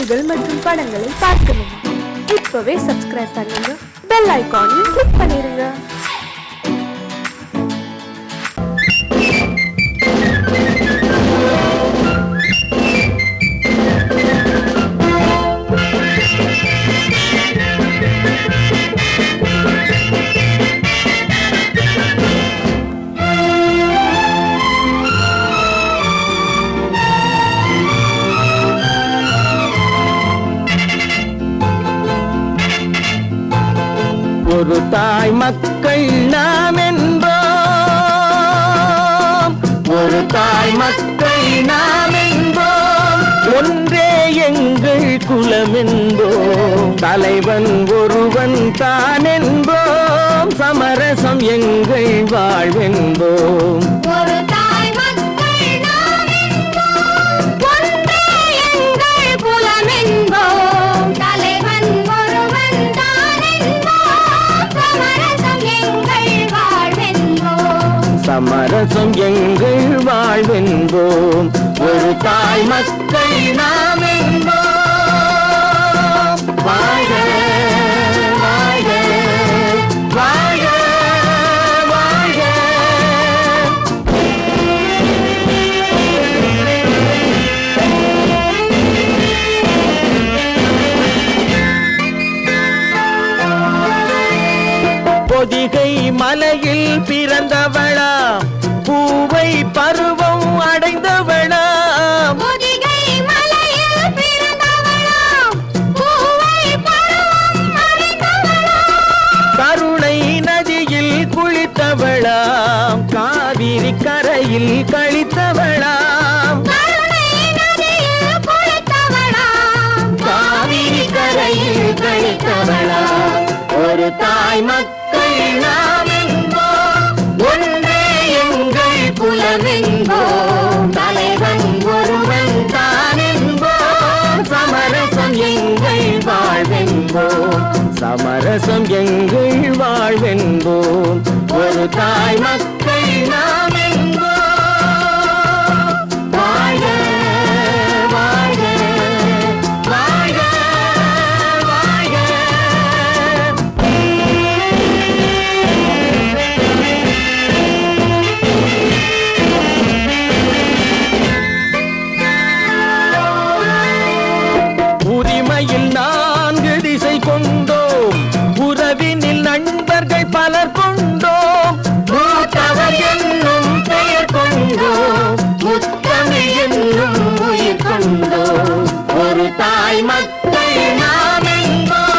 பாடல்கள் மற்றும் படங்களை பார்க்கணுமா? இப்பவே சப்ஸ்கிரைப் பண்ணுங்க, பெல் ஐகானையும் கிளிக் பண்ணிருங்க. ஒரு தாய் மக்கள் நாம் என்போம், ஒரு தாய் மக்கள் நாம் என்போம், ஒன்றே எங்கள் குலம் என்போம், தலைவன் ஒருவன் தான் என்போம், சமரசம் எங்கள் வாழ்வென்போம். ஒரு தாய் மக்கள் நாம் என்போம், ஒன்றே எங்கள் குலம் என்போம், தலைவன் ஒருவன் தான் என்போம், சமரசம் எங்கள் வாழ்வென்போம். சமரசம் எங்கள் வாழ்வென்போம். ஒரு தாய் மக்கள் நாம் என்போம். வாழ்க வாழ்க வாழ்க வாழ்க. பொதிகை மலையில் பிறந்தவளா, பூவை பருவம் அடைந்தவளா, பொதிகை மலையில் பிறந்தவளாம், பூவை பருவம் அடைந்தவளாம், கருணை நதியில் குளித்தவளாம், காவிரி கரையில் கழித்தவளாம், கருணை நதியில் குளித்தவளாம், காவிரி கரையில் கழித்தவளாம். ஒரு தாய் மக்கள் நாம் என்போம், ஒன்றே எங்கள் குலம் என்போம், தலைவன் ஒருவன் தான் என்போம், சமரசம் எங்கள் வாழ்வென்போம், சமரசம் எங்கள் வாழ்வென்போம். ஒரு தாய் மக்கள் நாம் என்போம். வாழ்க வாழ்க வாழ்க வாழ்க. உரிமையில் 4 திசை கொண்டோம், உறவினில் நண்பர்கள் பலர் கொண்டோம், மூத்தவர் என்னும் பெயர் கொண்டோம், முத்தமிழ் என்னும் உயிர் கொண்டோம். ஒரு தாய் மக்கள் நாம் என்போம்.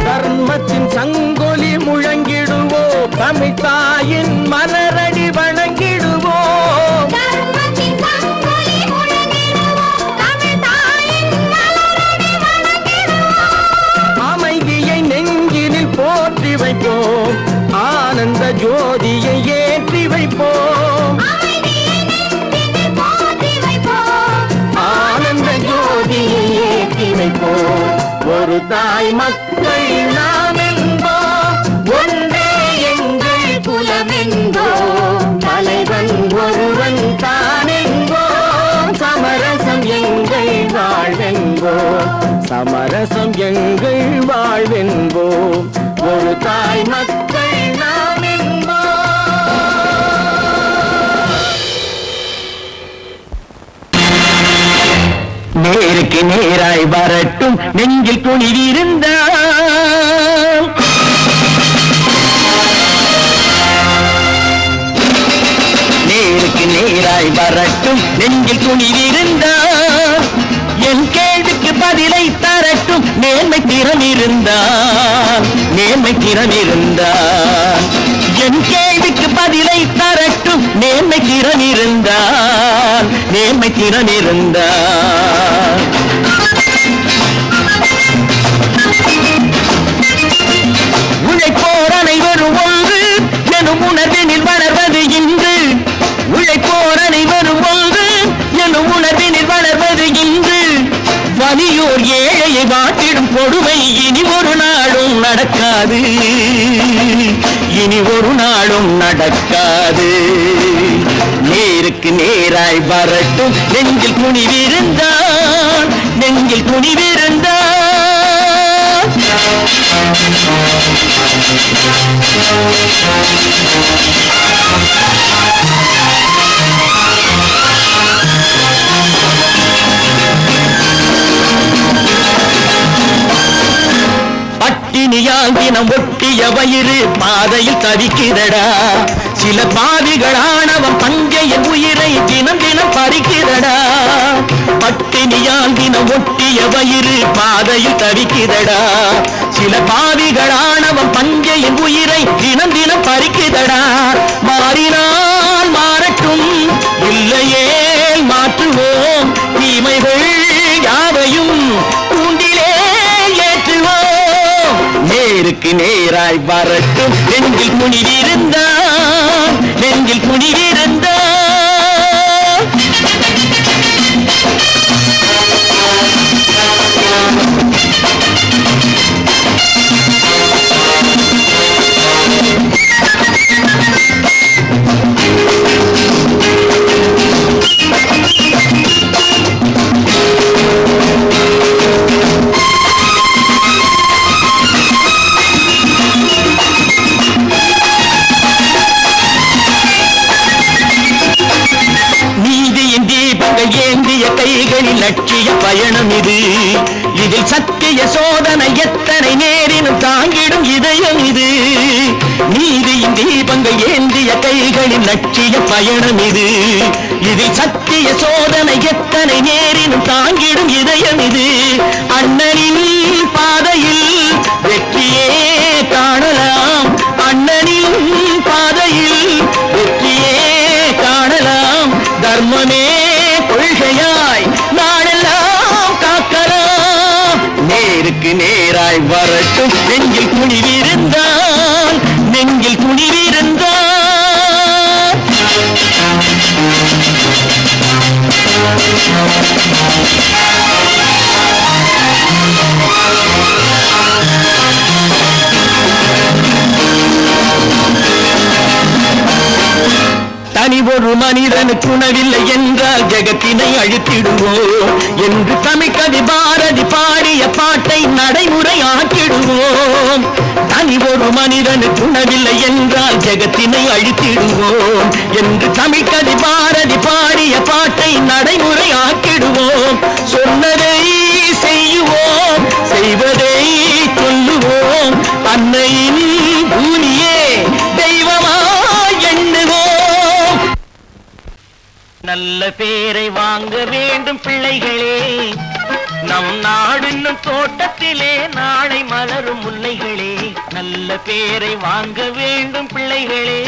தர்மத்தின் சங்கொலி முழங்கிடுவோம், தமிழ் தாயின் மலரடி வணங்கிடுவோம், தர்மத்தின் சங்கொலி முழங்கிடுவோம், தமிழ் தாயின் மலரடி வணங்கிடுவோம், அமைதியை நெஞ்சினில் போற்றி வைப்போம், ஆனந்த ஜோதியை ஏற்றி வைப்போம், அமைதியை நெஞ்சினில் போற்றி வைப்போம், ஆனந்த ஜோதியை ஏற்றி வைப்போம். ஒரு தாய் மக்கள் நாம் என்போம், ஒன்றே எங்கள் குலம் என்போம், தலைவன் ஒருவன் தான் என்போம், சமரசம் எங்கள் வாழ்வென்போம், சமரசம் எங்கள் வாழ்வென்போம். ஒரு தாய் மக்கள் நாம் என்போம். நேருக்கு நேராய் வரட்டும், நெஞ்சில் துணிவிருந்தால், நேருக்கு நேராய் வரட்டும், நெஞ்சில் துணிவிருந்தால், என் கேள்விக்கு பதிலை தரட்டும், நேர்மை திறன் இருந்தால், நேர்மை திறன் இருந்தால், என் கேள்விக்கு பதிலை தரட்டும், நேர்மை திறன் இருந்தால், நேர்மை திறன் இருந்தால். உழைப்போர் அனைவரும் ஒன்று எனும் உணர்வினில் வளர்வது இன்று, உழைப்போர் அனைவரும் ஒன்று எனும் உணர்வினில் வளர்வது இன்று, கொடுமை இனி ஒரு நாளும் நடக்காது, இனி ஒரு நாளும் நடக்காது. நேருக்கு நேராய் வரட்டும் நெஞ்சில் துணிவிருந்தான், நெஞ்சில் துணிவிருந்தான். பட்டினியால் தினம் ஒட்டிய வயிறு பாதையில் தவிக்கிறடா. சில பாவிகளானவன் பஞ்சையின் உயிரை தினம் தினம் பறிக்கிறடா. பட்டினியால் தினம் ஒட்டிய வயிறு பாதையில் தவிக்கிறடா. சில பாவிகளானவன் பஞ்சையின் உயிரை தினம் தினம் பறிக்கிறடா. மாறினால் மாறட்டும், இல்லையே மாற்றுவோம், தீமைகள் யாவையும் கூண்டிலே ஏற்றுவோம். நேருக்கு நேராய் வரட்டும் நெஞ்சில் துணிவிருந்தான், நெஞ்சில் துணிவிருந்தான். ஏந்திய கைகளில் லட்சிய பயணம் இது. இதில் சத்திய சோதனை எத்தனை நேரினும் தாங்கிடும் இதயம் இது. நீதியின் தீபங்கள் ஏந்திய கைகளில் லட்சிய பயணம் இது. இதில் சத்திய சோதனை எத்தனை நேரினும் தாங்கிடும் இதயம் இது. அண்ணனின் பாதையில் வெற்றியே காணலாம், அண்ணனின் பாதையில் வெற்றியே காணலாம். தர்மமே கொள்கையாய் நாளெல்லாம் காக்கலாம். நேருக்கு நேராய் வரட்டும் நெஞ்சில் துணிவிருந்தான், நெஞ்சில் துணிவிருந்தான். தனி ஒரு மனிதனுக்கு உணவில்லை என்றால் ஜெகத்தினை அழித்திடுவோம் என்று தமிழ்கவி பாரதி பாடிய பாட்டை நடைமுறையாக்கிடுவோம். தனி ஒரு மனிதனுக்கு உணவில்லை என்றால் ஜெகத்தினை அழித்திடுவோம் என்று தமிழ்கவி பாரதி பாடிய பாட்டை நடைமுறையாக்கிடுவோம். சொன்னதை செய்வோம், செய்வதை சொல்லுவோம், அன்னையின் பூமியே தெய்வமாய் எண்ணுவோம். நல்ல பேரை வாங்க வேண்டும் பிள்ளைகளே, நம் நாடு என்னும் தோட்டத்திலே நாளை மலரும் முல்லைகளே. நல்ல பேரை வாங்க வேண்டும் பிள்ளைகளே,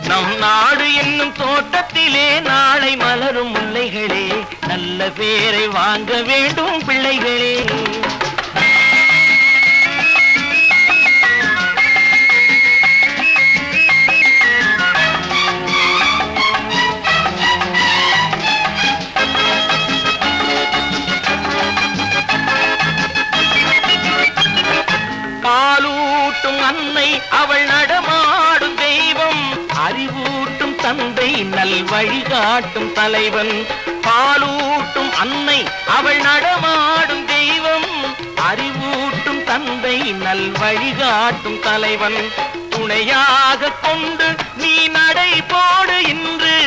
நம் நாடு என்னும் தோட்டத்திலே நாளை மலரும் முல்லைகளே. நல்ல பேரை வாங்க வேண்டும் பிள்ளைகளே. பாலூட்டும் அன்னை அவள் நடமாடும் தெய்வம், அறிவூட்டும் தந்தை நல் வழிகாட்டும் தலைவன். பாலூட்டும் அன்னை அவள் நடமாடும் தெய்வம், அறிவூட்டும் தந்தை நல் வழிகாட்டும் தலைவன். துணையாக கொண்டு நீ நடை போடு இன்று,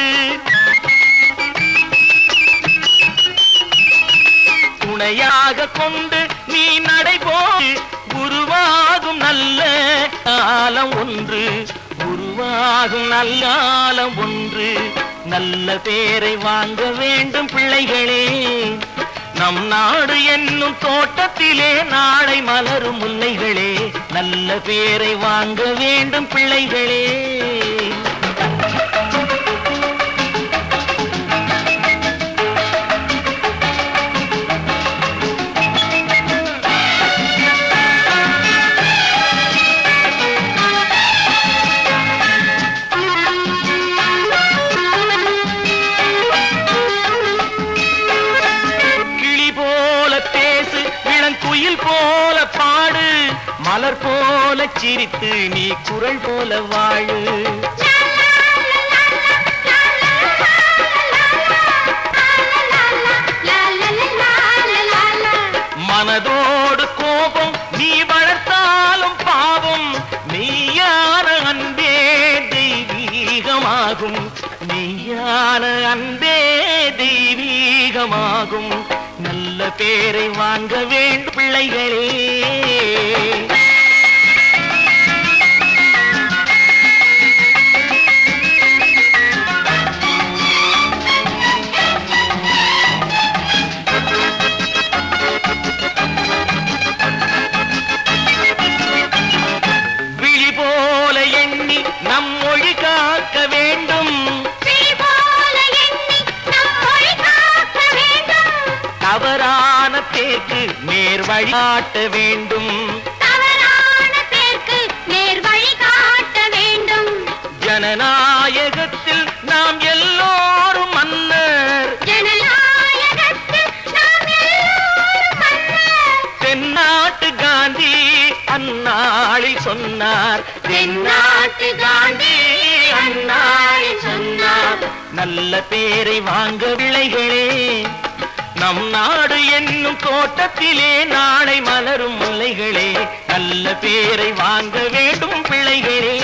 துணையாக கொண்டு நீ நடைபோடு. உருவாகும் நல்ல காலம் ஒன்று, உருவாகும் நல்ல காலம் ஒன்று. நல்ல பேரை வாங்க வேண்டும் பிள்ளைகளே, நம் நாடு என்னும் தோட்டத்திலே நாளை மலரும் முல்லைகளே. நல்ல பேரை வாங்க வேண்டும் பிள்ளைகளே. குயில் மலர் போல சிரித்து நீ குரல் போல வாழு. மனதோடு கோபம் நீ வளர்த்தாலும் பாவம், நீயான அன்பே தெய்வீகமாகும், நீயான அன்பே தெய்வீகமாகும். நல்ல பேரை வாங்க வேண்டும் பிள்ளைகளே. நம் மொழி காக்க வேண்டும், தவறான பேருக்கு நேர் வழி காட்ட வேண்டும், ஜனநாயகத்தில் நாம் எல்லோரும் மன்னர், தென்னாட்டு காந்தி அந்நாளில் சொன்னார், தென்னாட்டு காந்தி அந்நாளில் சொன்னார். நல்ல பேரை வாங்க பிள்ளைகளே, நம் நாடு என்னும் தோட்டத்திலே நாளை மலரும் முல்லைகளே. நல்ல பேரை வாங்க வேண்டும் பிள்ளைகளே.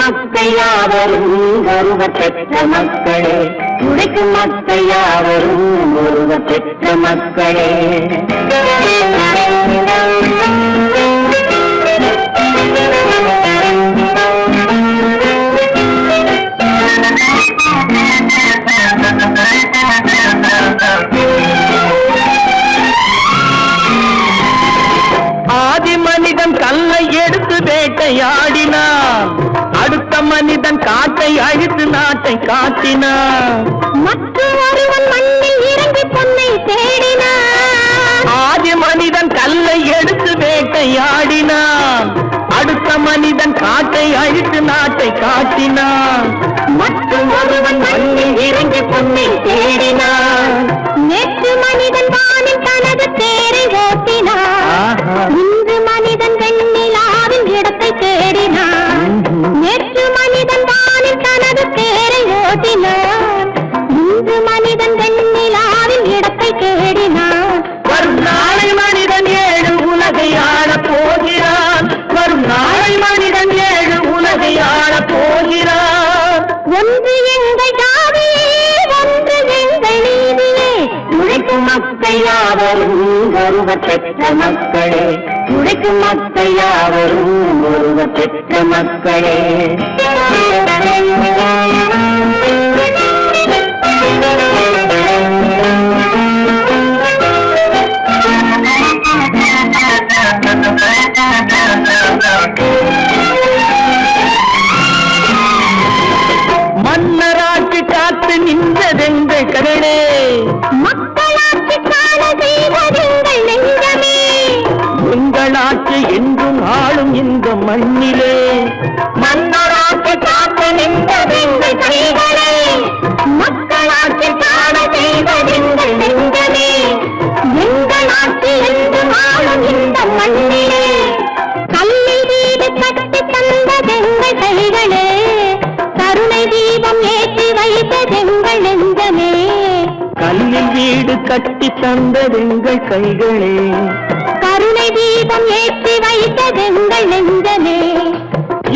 மக்கள் யாவரும் ஒருவ பெற்ற மக்களே, உழைக்கும் மக்கள் யாவரும் ஒருவ பெற்ற மக்களே. ஆதி மனிதன் கல்லை எடுத்து வேட்டையாடினான், அடுத்த மனிதன் காட்டை அழித்து நாட்டை காட்டினான், மற்றொருவன் மண்ணில் இறங்கி பொன்னை தேடினான். ஆதி மனிதன் கல்லை எடுத்து வேட்டையாடினான், அடுத்த மனிதன் காட்டை அழித்து நாட்டை காட்டினான், மற்றொருவன் மண்ணில் இறங்கி பொன்னை தேடினான். நேற்று மனிதன் வானில் தனது தேரை ஓட்டினான், இன்று மனிதன் வெண்ணிலாவின் இடத்தை தேடினான். நேற்று மனிதன் வானில் தனது தேரை ஓட்டினான், இன்று மனிதன் வெண்ணிலாவின் இடத்தை தேடினான். வரும் நாளை மனிதன் ஏழு உலகை ஆளப் போகிறான், வரும் நாளை மனிதன் ஏழு உலகை ஆளப் போகிறான். ஒன்று எங்கள் ஜாதியே, ஒன்று எங்கள் நீதியே, உழைக்கும் மக்கள் யாவரும் ஒருவ பெற்ற மக்களே, உழைக்கும் மக்கள் யாவரும் ஒருவ பெற்ற மக்களே. மன்னராட்சி காத்து நின்றதெங்கள் கடலே, மக்களாட்சி காண செய்வதெங்கள் நெஞ்சமே, உங்களாட்சி என்றும் ஆளும் இந்த மண்ணிலே. மன்னராட்சி காத்து நின்றதெங்கள் கைகளே, மக்களாட்சி காண செய்வதெங்கள் நெஞ்சமே, எங்களாட்சி என்றும் ஆளும் இந்த மண்ணிலே. கல்லில் வீடு கட்டி தந்ததெங்கள் கைகளே, கருணை தீபம் ஏற்றி வைத்ததெங்கள் நெஞ்சமே, கல்லில் வீடு கட்டி தந்ததெங்கள் கைகளே, கருணை தீபம் ஏற்றி வைத்ததெங்கள் நெஞ்சமே.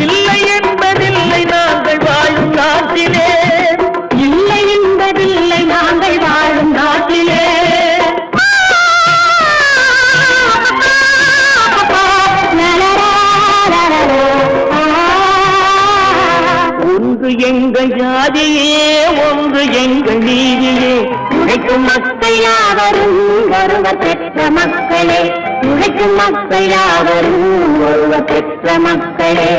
இல்லை என்பதில்லை நாங்கள் வாழும் நாட்டிலே, இல்லை என்பதில்லை நாங்கள் வாழும் நாட்டிலே. ஒன்று எங்கள் ஜாதியே, ஒன்று எங்கள் நீதியே, உழைக்கும் மக்கள் யாவரும் ஒருவ பெற்ற மக்களே, உழைக்கும் மக்கள் யாவரும் ஒருவ பெற்ற மக்களே.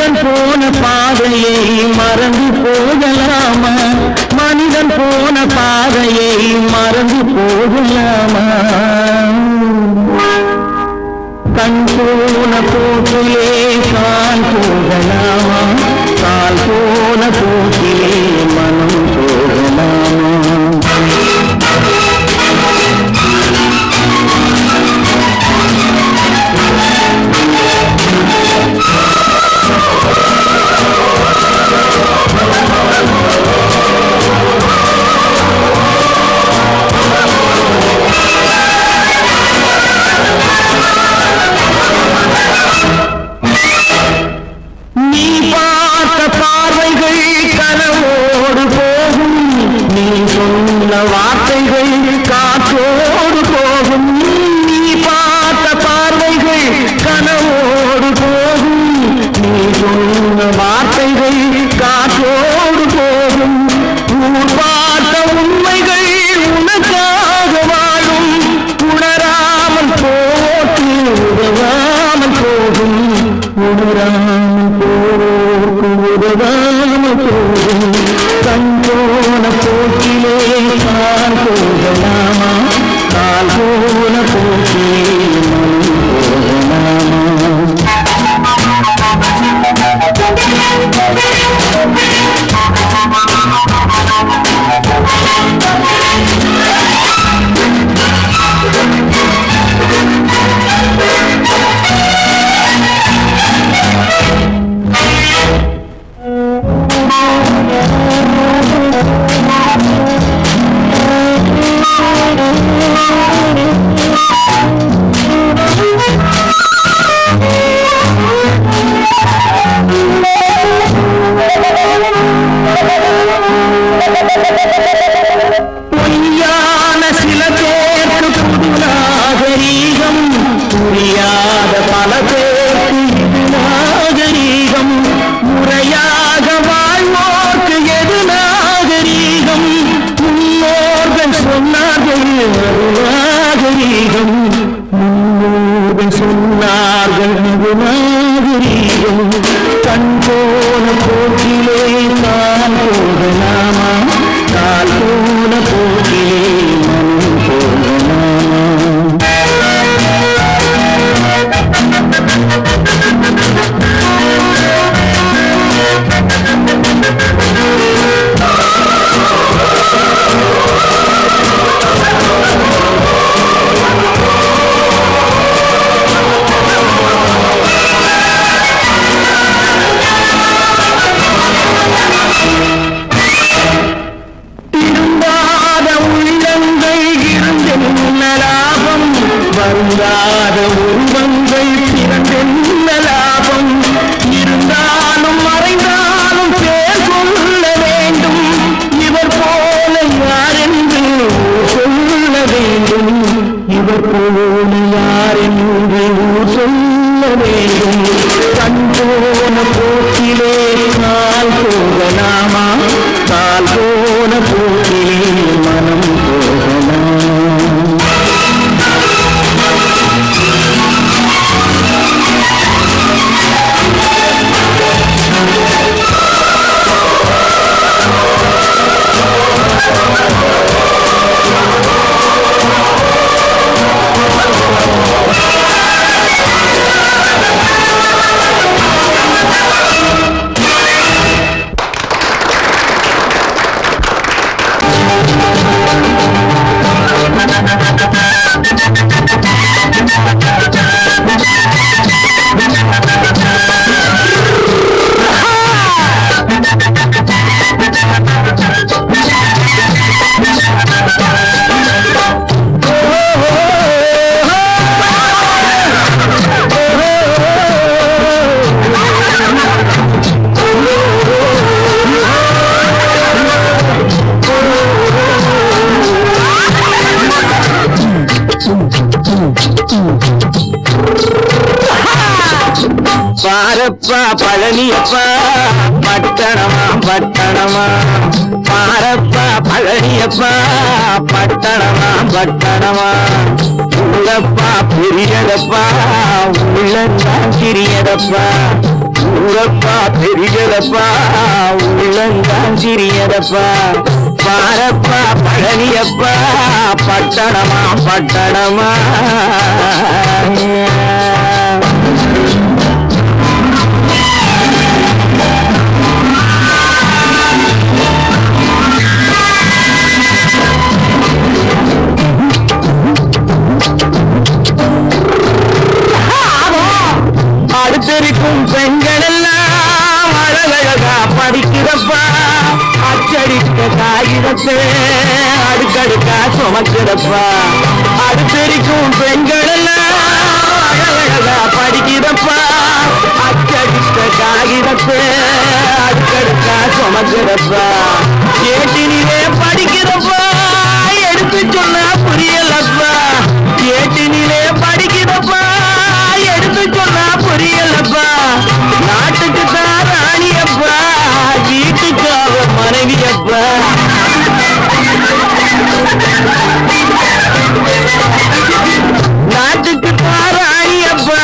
மனிதன் போன பாதையை மறந்து போகலாமா? மனிதன் போன பாதையை மறந்து போகலாமா? கண் போன போக்கிலே கால் போகலாமா? கால் போன போக்கிலே மனம் போகலாமா? நீ பார்த்த பார்வைகள் கனவோடு போகும், நீ சொன்ன வார்த்தைகள் காற்றோடு போகும். நீ பார்த்த பார்வைகள் கனவோடு போகும், நீ சொன்ன வார்த்தைகள் காற்றோடு போகும். ஊர் பார்த்த உண்மைகள் உனக்காக வாழும், உணராமல் போட்டு உதவாமல் போகும். உணராமல் போக்கு உதவாமல் போகும். கண்ணோன போக்கிலே கால் போகலாமா? கால் போன போக்கிலே மனம் போகலாமா? பொய்யான சில பேருக்கு புது நாகரீகம், புரியாத பல பேருக்கு இது நாகரீகம். முறையாக வாழ்வோர்க்கு எது நாகரீகம்? முன்னோர்கள் சொன்னார்கள் அது நாகரீகம். முன்னோர்கள் சொன்னார்கள் அது நாகரீகம். கண் போன போக்கிலே கால் போகலாமா? கால் போன போக்கிலே மனம் போகலாமா? திரும்பாத உள்ளங்கள் இருந்தென்ன லாபம்? வருந்தாத உருவங்கள் பிறந்தென்ன லாபம்? இருந்தாலும் மறைந்தாலும் பேர் சொல்ல வேண்டும். இவர் போல யாரென்று ஊர் சொல்ல வேண்டும். இவர் போல யாரென்று ஊர் சொல்ல வேண்டும். கண் போன போக்கிலே கால் போகலாமா? கால் போன போக்கிலே மனம் போகலாமா? பாரப்பா பழனியப்பா பட்டணமா பட்டணமா, பாரப்பா பழனியப்பா பட்டணமா பட்டணமா, உள்ளப்பா பெரியதப்பா உள்ளத்தான் சிறியதப்பா, ஊரப்பா பெரியதப்பா உள்ளந்தான் சிறியதப்பா பாரப்பா பழனியப்பா பட்டணமா பட்டணமா அடுத்திருக்கும் பெண்கள் எல்லாம் அழகழகா படிக்கிறப்பா அச்சடித்த காகிதத்தை அடுக்கடுக்கா சுமக்கிறப்பா அடுத்திருக்கும் பெண்கள் எல்லாம் அழகழகா படிக்கிறப்பா அச்சடித்த காகிதத்தை அடுக்கடுக்கா சுமக்கிறப்பா ஏட்டினிலே படிக்கிறப்பா எடுத்து சொன்னா புரியலப்பா ஏட்டினிலே படிக்கிறப்பா எடுத்து சொன்னா புரியலப்பா நாட்டுக்கு தான் ராணியப்பா வீட்டுக்கு அவ மனைவியப்பா நாட்டுக்கு தான் ராணியப்பா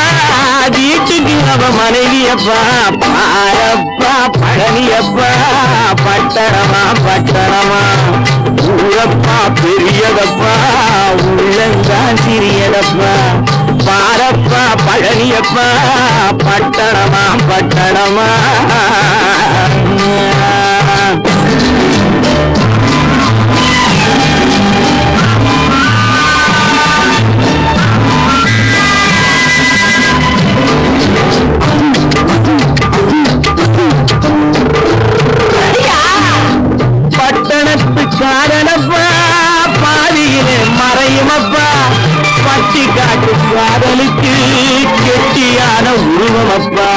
வீட்டுக்கு அவ மனைவியப்பா பாரப்பா பழனியப்பா பட்டணமா பட்டணமா ஊரப்பா பெரியதப்பா உள்ளந்தான் சிறியதப்பா பாரப்பா பழனியப்பா பட்டணமா பட்டணமா பட்டணத்துக்காரனப்பா பாதியிலே மறையுமப்பா பட்டி காட்டு காதலுக்கு கெட்டியான உருவமப்பா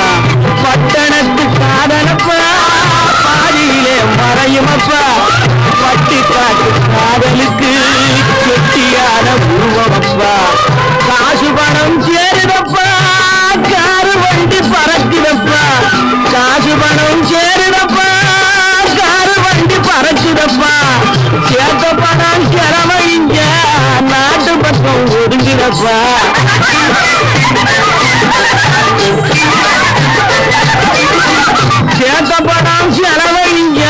பட்டணத்துக்காரனப்பா பாதியிலே மறையுமப்பா பட்டி காட்டு காதலுக்கு கெட்டியான உருவமப்பா காசு பணம் சேருதப்பா காரு வண்டி பறக்குதப்பா காசு பணம் சேருதப்பா காரு வண்டி பறக்குதப்பா சேர்த்த பணம் செலவழிங்க நாட்டு பக்கம் ஒதுங்குதப்பா சேர்த்த பணம் செலவழிங்க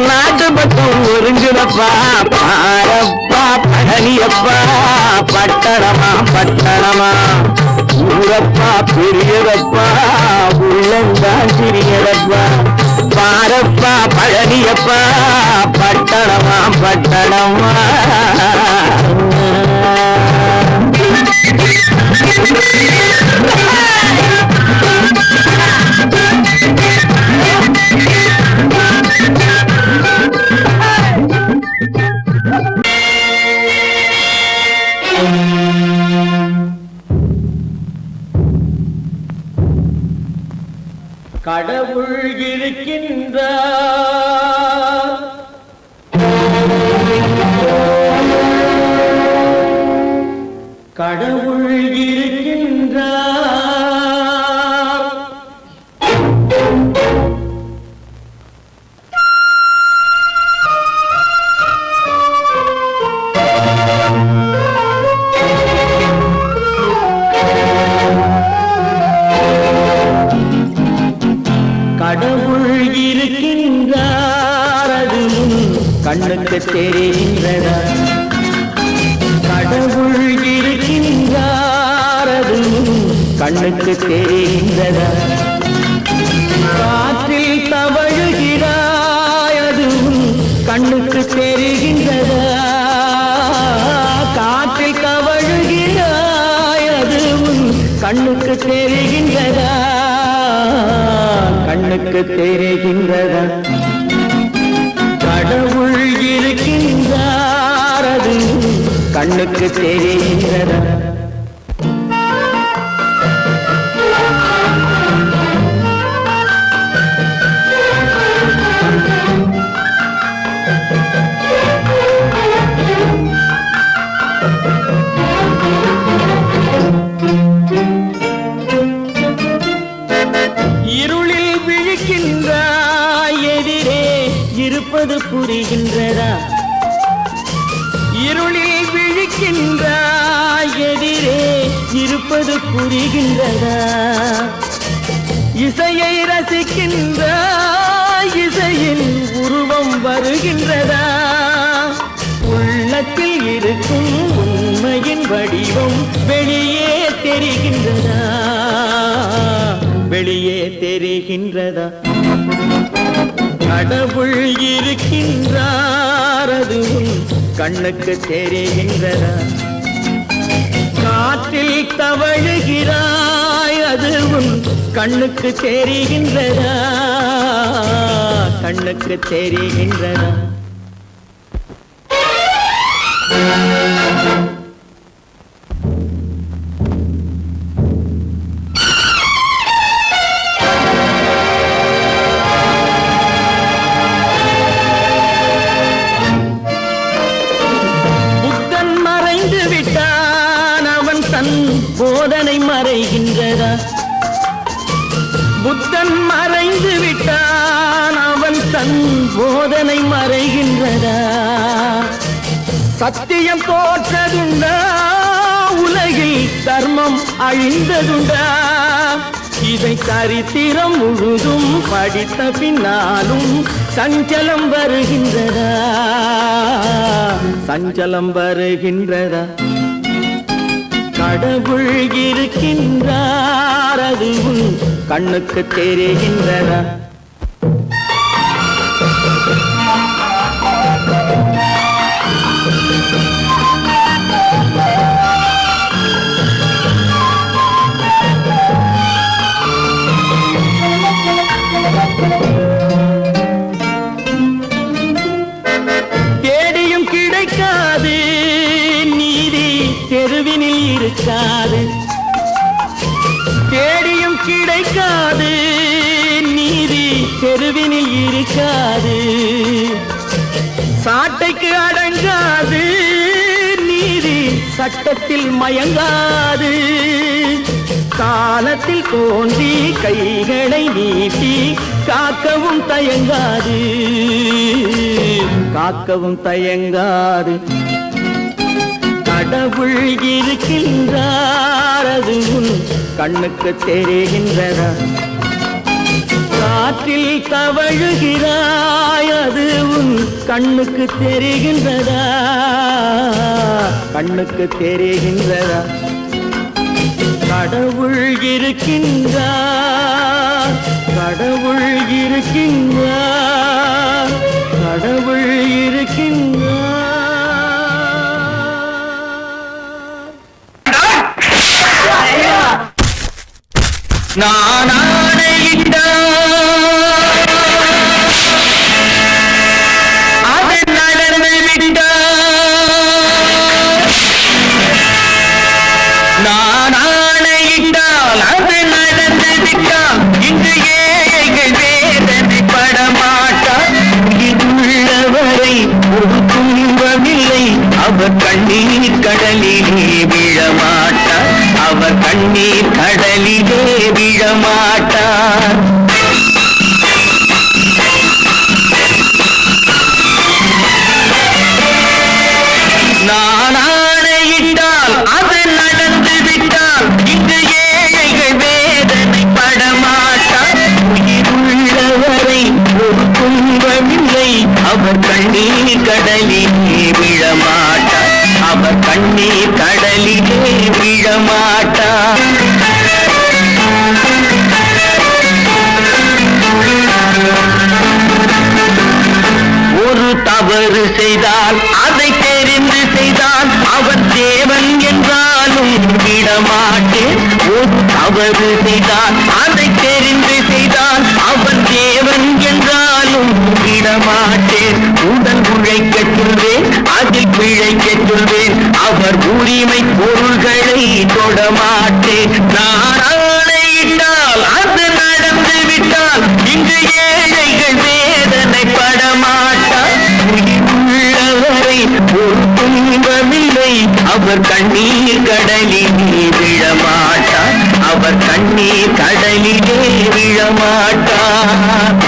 நாட்டு பக்கம் ஒதுங்குதப்பா பாரப்பா பழனியப்பா பட்டணமா பட்டணமா ஊரப்பா பெரியதப்பா உள்ளந்தான் சிறியதப்பா பாரப்பா பழனியப்பா பட்டணமா பட்டணமா கடவுள் இருக்கின்றார் கடவுள் இருக்கின்றார் கடவுள் இருக்கின்றார் அது கண்ணுக்கு தெரிகின்றதா கடவுள் இருக்கின்றார் அது கண்ணுக்கு தெரிகின்றதா காற்றில் தவழுகிறாய் அது கண்ணுக்கு தெரிகின்றதா காற்றில் தவழுகிறாய் அது கண்ணுக்கு தெரிகின்றதா கண்ணுக்கு தெரிகின்றதா கடவுள் இருக்கின்றார் அது கண்ணுக்கு தெரிகின்றதா இருளில் விழிக்கின்றாய் எதிரே இருப்பது புரிகின்றதா இருளில் விழிக்கின்றாய் எதிரே இருப்பது புரிகின்றதா இசையை ரசிக்கின்ற இசையின் உருவம் வருகின்றதா உள்ளத்தில் இருக்கும் உண்மையின் வடிவம் வெளியே தெரிகின்றதா வெளியே தெரிகின்றதா கடவுள் இருக்கின்றார் அது உன் கண்ணுக்கு தெரிகின்றதா காற்றில் தவழுகிறாய் அது உன் கண்ணுக்கு தெரிகின்றதா கண்ணுக்கு தெரிகின்றதா புத்தன் மறைந்து விட்டான் அவன் தன் போதனை மறைகின்றதா புத்தன் மறைந்து விட்டான் அவன் தன் போதனை மறைகின்றதா சத்தியம் தோற்றதுண்டா உலகில் தர்மம் அழிந்ததுண்டா இதை சரித்திரம் முழுதும் படித்த பின்னாலும் சஞ்சலம் வருகின்றதா சஞ்சலம் வருகின்றதா கடவுள் இருக்கின்றார் அது உன் கண்ணுக்கு தெரிகின்றதா தேடியும் கிடைக்காது நீதி தெருவினில் இருக்காது தேடியும் கிடைக்காது நீதி தெருவினில் இருக்காது சாட்டைக்கு அடங்காது நீதி சட்டத்தில் மயங்காது காலத்தில் தோன்றி கைகளை நீட்டி காக்கவும் தயங்காது காக்கவும் தயங்காது கடவுள் இருக்கின்றார் அது உன் கண்ணுக்கு தெரிகின்றதா காற்றில் தவழுகிறாய் அது உன் கண்ணுக்கு தெரிகின்றதா கண்ணுக்கு தெரிகின்றதா கடவுள் இருக்கின்றார் கடவுள் இருக்கின்றார் கடவுள் இருக்கின்றார் நான் ஆணையிட்டார் அது நடந்து விட்டார் நான் ஆணையிட்டால் அது நடந்து விட்டால் இன்று ஏழைகள் வேதனை படமாட்டார் உள்ளவரை ஒரு துன்பமில்லை அவர் கண்ணீர் கடலிலே விழமாட்டார் அவர் கண்ணீர் கடலிலே விழமாட்டார் நான் ஆணையிட்டால் அது நடந்து விட்டால் இங்கு ஏழைகள் வேதனை படமாட்டார் உயிருள்ளவரை ஒரு துன்பமில்லை அவர் கண்ணீர் கடலிலே விழமாட்டார் அவர் கண்ணீர் கடலிலே விழமாட்டார் ஒரு தவறு செய்தால் அதை தெரிந்து செய்தால் அவர் தேவன் என்றாலும் விடமாட்டேன் ஒரு தவறு செய்தால் அதை தெரிந்து செய்தால் அவர் தேவன் என்றாலும் விடமாட்டேன் உடல் உழைக்கச் சொல்வேன் அதில் பிழைக்கச் சொல்வேன் அவர் உரிமை பொருள்களை தொடமாட்டேன் நான் ஆணையிட்டால் அது நடந்து விட்டால் இங்கு ஏழைகள் வேதனை படமாட்டார் உள்ளவரை ஒரு துன்பமில்லை அவர் கண்ணீர் கடலிலே விழமாட்டார் அவர் கண்ணீர் கடலிலே விழமாட்டார்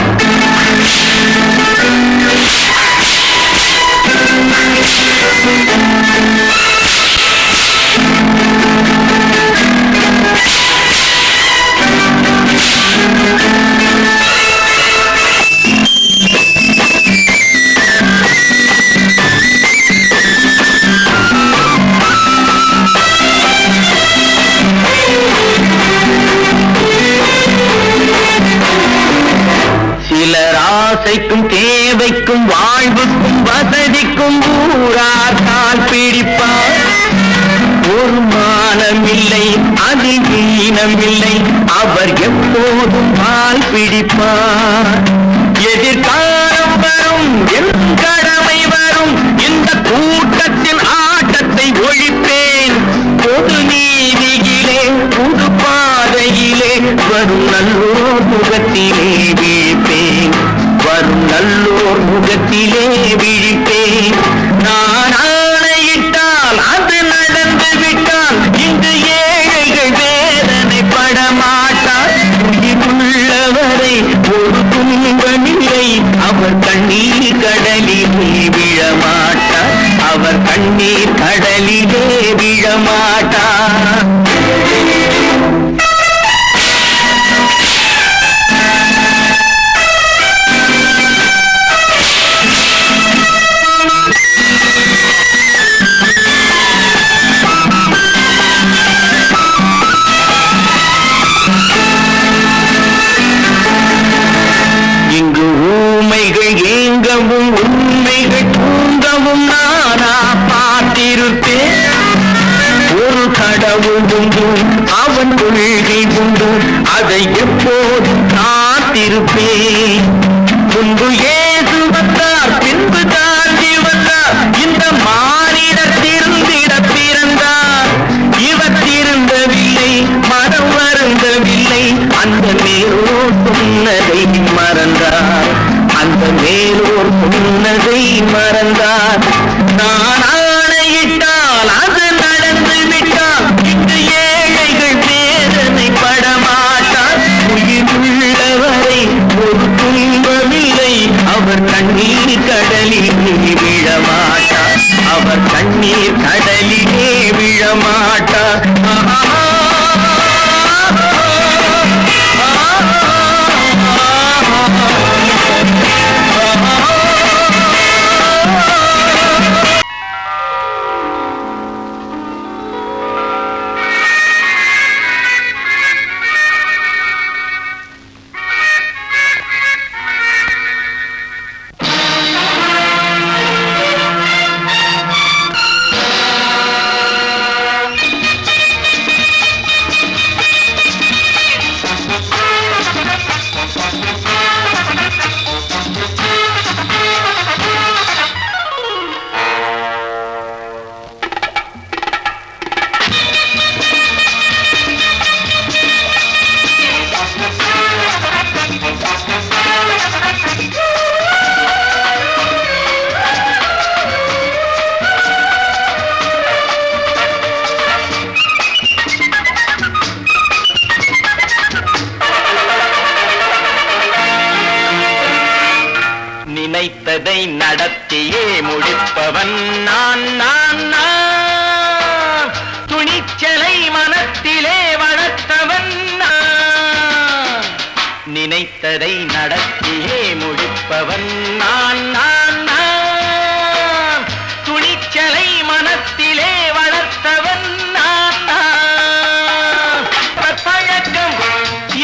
அவர் ஆசைக்கும் தேவைக்கும் வாழ்வுக்கும் வசதிக்கும் ஊரார் கால் பிடிப்பார். ஒரு மானமில்லை அதில் ஈனமில்லை அவர் எப்போதும் கால் பிடிப்பார். எதிர்காலம் வரும் என் கடமை வரும் இந்த கூட்டத்தின் ஆட்டத்தை ஒழிப்பேன். பொது நீதியிலே புது பாதையிலே வரும் நல்லோர் முகத்திலே விழிப்பேன். வரும் நல்லோர் முகத்திலே விழிப்பேன். நான் ஆணையிட்டால் அது நடந்து விட்டால் இங்கு ஏழைகள் வேதனைப்பட மாட்டார். உள்ளவரை ஒரு துன்பமில்லை அவர் கண்ணீர் கடலிலே விழமாட்டார். அவர் கண்ணீர் கடலிலே விழமாட்டார். இங்கு ஊமைகள் ஏங்கவும் உண்மைகள் தூங்கவும் நானா பார்த்திருப்பேன். ஒரு கடவுள் உண்டு அவன் கொள்கை உண்டு அதை எப்போதும் காத்திருப்பேன். முன்பு ஏசு வந்தார் பின்பு தாண்டி வந்தார். இந்த மானிடர் திருந்திட பிறந்தார். இவர் திருந்தவில்லை மனம் வருந்தவில்லை. அந்த மேலோர் சொன்னதை மறந்தார். அந்த மேலோர் சொன்னதை மறந்தார். நான் ஆணையிட்டால் அது நடந்து விட்டால் இங்கு ஏழைகள் வேதனை படமாட்டார். உயிருள்ளவரை ஒரு துன்பமில்லை அவர் கண்ணீர் கடலிலே விழமாட்டார். அவர் கண்ணீர் கடலிலே விழமாட்டார். நினைத்ததை நடத்தியே முடிப்பவன் நான் நான் நான். துணிச்சலை மனத்திலே வளர்த்தவன் நான். நினைத்ததை நடத்தியே முடிப்பவன் நான் நான் நான். துணிச்சலை மனத்திலே வளர்த்தவன் நான் நான். பழக்கம்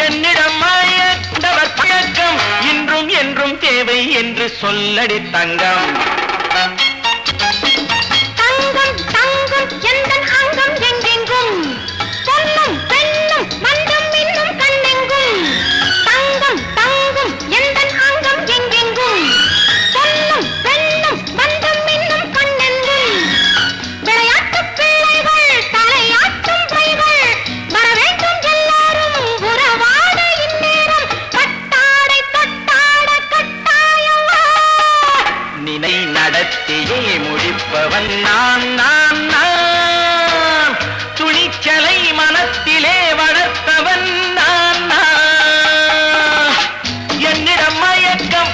என்னிடம் மாயவர் பழக்கம் இன்றும் என்றும் தேவை என்று சொல்லடி தங்கம். தங்கம் தங்கம் எந்தன் அங்கம் எங்கெங்கும் பொன்னும் பெண்ணும் மண்டும் இன்னும் கண்ணெங்கும். தங்கம் தங்கம் எந்தன் அங்கம் எங்கெங்கும் பொன்னும் பெண்ணும் மண்டும் இன்னும் கண்ணெங்கும். விளையாட்டு பிள்ளைகள் தலையாட்டும் பைகள் வர வேண்டும் எல்லாரும் உறவாட இந்நேரம். கட்டாடை தொட்டாட கட்டாயவா. நினை நடத்தியே முடிப்பவன் நான் நான் நான். துணிச்சலை மனத்திலே வளர்த்தவன் நான் நான். என்னிடம் மயக்கம்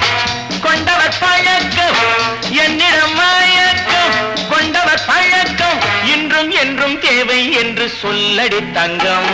கொண்டவர் பழக்கம். என்னிடம் மயக்கம் கொண்டவர் பழக்கம் இன்றும் என்றும் தேவை என்று சொல்லடி தங்கம்.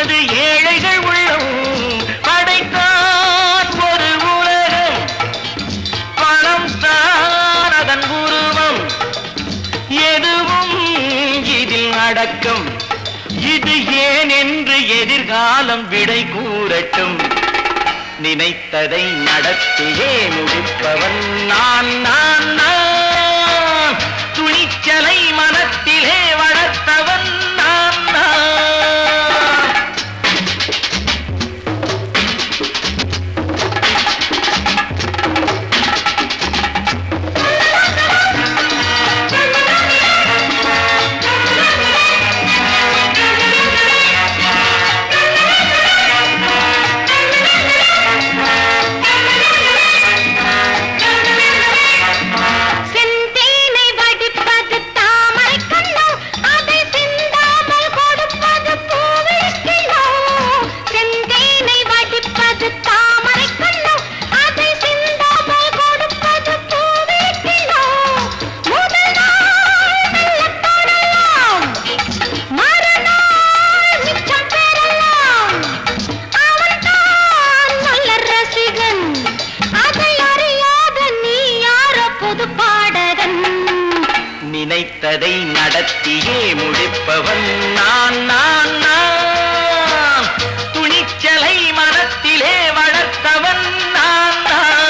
அது ஏழைகள் உள்ளம் படைத்தான் ஒரு உலகம் பணம் தான் அதன் உருவம் எதுவும் இதில் அடக்கம் இது ஏன் என்று எதிர்காலம் விடை கூறட்டும் நினைத்ததை நடத்தியே முடிப்பவன் நான் நான் நான் துணிச்சலை மனத்திலே வளர்த்தவன் நான் நான் நினைத்ததை நடத்தியே முடிப்பவன் நான் நான் நான் துணிச்சலை மனத்திலே வளர்த்தவன் நான் நான்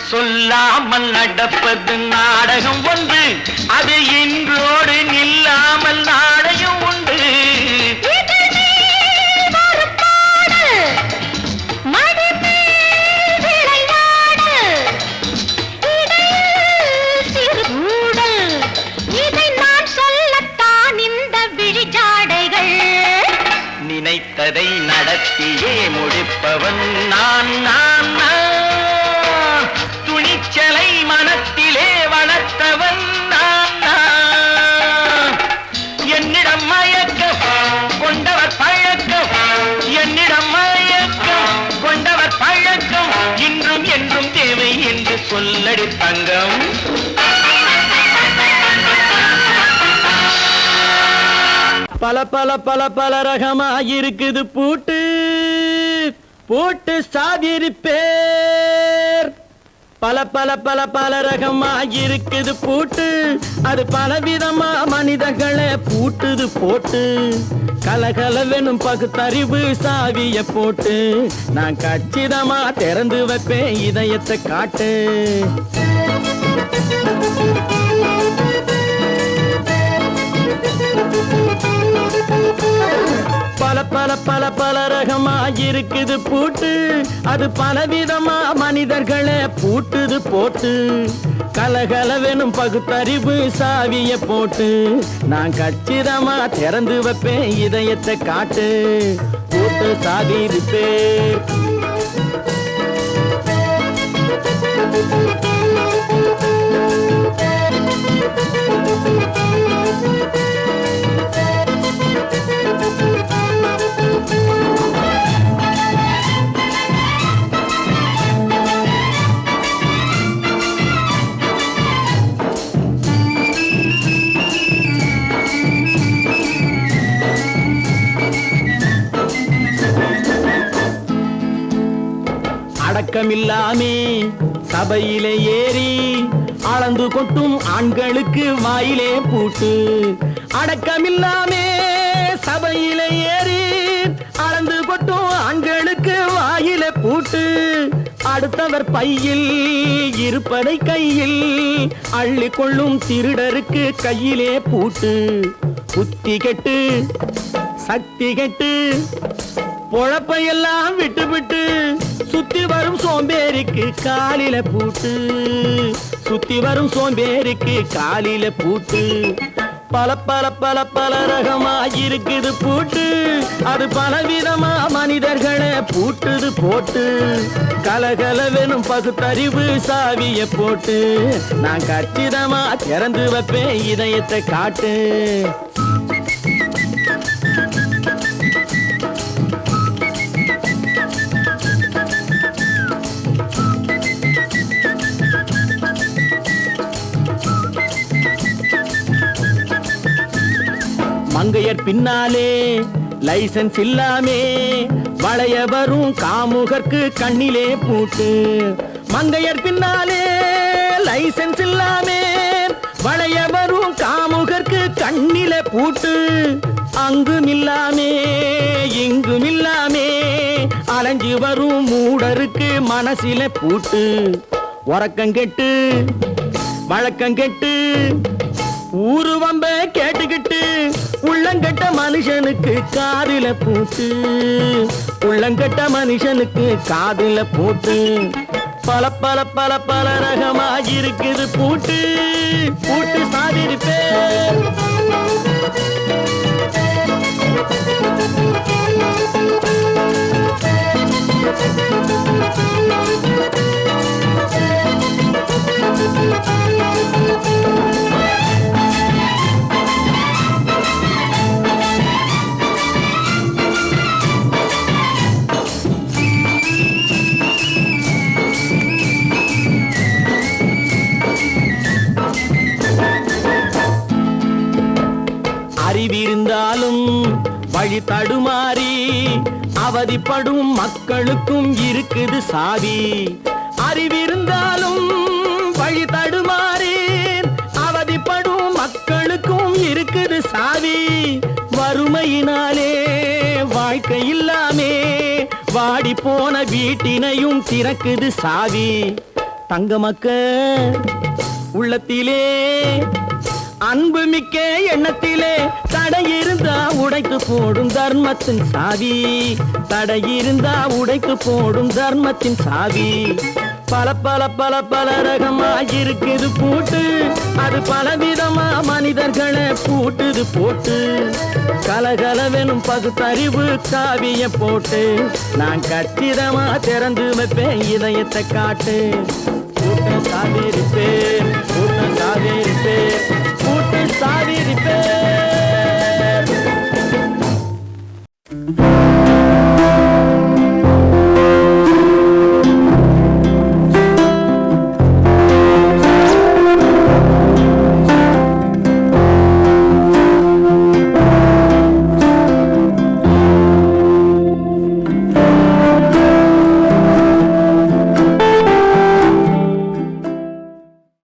சொல்லாமல் நடப்பது நாடகம் ஒன்று அது இன்றோடு நில்லாமல் நாடகம் உண்டு இதை நான் சொல்லத்தான் இந்த விழிஜாடைகள் நினைத்ததை நடத்தியே முடிப்பவன் நான் நான் நான் துணிச்சலை மனத்திலே வளர்த்தவன் நான் நான் என்னிடம் மயக்கம் கொண்டவர் பழக்கம் என்னிடம் மயக்கம் கொண்டவர் பழக்கம் இன்றும் என்றும் தேவை என்று சொல்லடி தங்கம் பல பல பல பல ரகமாயிருக்குது பூட்டு பூட்டு சாதிரி பேர் பல பல பல பல ரகமாயிருக்குது பூட்டு அது பலவிதமா மனிதர்களை பூட்டுது போட்டு கலகலவெனும் பகுத்தறிவு சாவிய போட்டு நான் கச்சிதமா திறந்து வைப்பேன் இதயத்தை காட்டு பல பல பல பல ரகமாயிருக்குது பூட்டு அது பலவிதமா மனிதர்களை பூட்டுது போட்டு கலகலவெனும் பகுத்தறிவு சாவிய போட்டு நான் கச்சிதமா திறந்து வைப்பேன் இதயத்தை காட்டு பூட்டு சாவி இருப்பேன் அடக்கமில்லாமே சபையிலே ஏறி அளந்து கொட்டும் ஆண்களுக்கு வாயிலே பூட்டு அடக்கமில்லாமே சபையிலே ஏறி அளந்து கொட்டும் ஆண்களுக்கு வாயிலே பூட்டு அடுத்தவர் பையில் இருப்பதை கையில் அள்ளி கொள்ளும் திருடருக்கு கையிலே பூட்டு புத்தி கெட்டு சக்தி கெட்டு பொழப்பையெல்லாம் விட்டு விட்டு சுத்தி வரும் சோம்பேறிக்கு காலில பூட்டு சுத்தி வரும் சோம்பேறிக்கு காலில பூட்டு பல பல பல பல ரகமா இருக்குது பூட்டு, அது பலவிதமா மனிதர்களை பூட்டுது போட்டு. கலகலவெனும் பகுத்தறிவு சாவிய போட்டு, நான் கச்சிதமா திறந்து வைப்பேன் இதயத்தை காட்டு. மங்கையர் பின்னாலே லைசன்ஸ் இல்லாமே வளைய வரும் காமுகர்க்கு கண்ணிலே பூட்டு. மங்கையர் பின்னாலே லைசன்ஸ் இல்லாமே வளைய வரும் காமுகர்க்கு கண்ணிலே பூட்டு. அங்கும் இல்லாமே இங்கும் இல்லாமே அலைஞ்சு வரும் மூடருக்கு மனசில பூட்டு. உறக்கங்கெட்டு வழக்கங்கெட்டு ஊரு வம்ப கேட்டுக்கிட்டு உள்ளங்கட்ட மனுஷனுக்கு காதில பூட்டு. உள்ளங்கட்ட மனுஷனுக்கு காதில பூட்டு. பல பல பல பல ரகமா இருக்குது பூட்டு. பூட்டு சாதிருப்பேன். அறிவிருந்தாலும் வழி தடுமாறி அவதிப்படும் மக்களுக்கும் இருக்குது சாவி. அறிவிருந்தாலும் வழி தடுமாறி அவதிப்படும் மக்களுக்கும் இருக்குது சாவி. வறுமையினாலே வாழ்க்கை இல்லாமே வாடி போன வீட்டினையும் திறக்குது சாவி. தங்க மக்க உள்ளத்திலே அன்பு மிக்க எண்ணத்திலே தடை இருந்தா உடைத்து போடும் தர்மத்தின் சாவி. தடை இருந்தா உடைத்து போடும் தர்மத்தின் சாவி. பல பல பல பல ரகமா இருக்குது பூட்டு, அது பலவிதமா மனிதர்களை பூட்டுது போட்டு. கலகலவெனும் பகுத்தறிவு காவிய போட்டு, நான் கச்சிதமா திறந்து வைப்பேன் இதயத்தை காட்டு. கூட்டம் சாதிருப்பேன், கூட்டம் சாதிருப்பேன், கூட்டு சாதிருப்பேன்.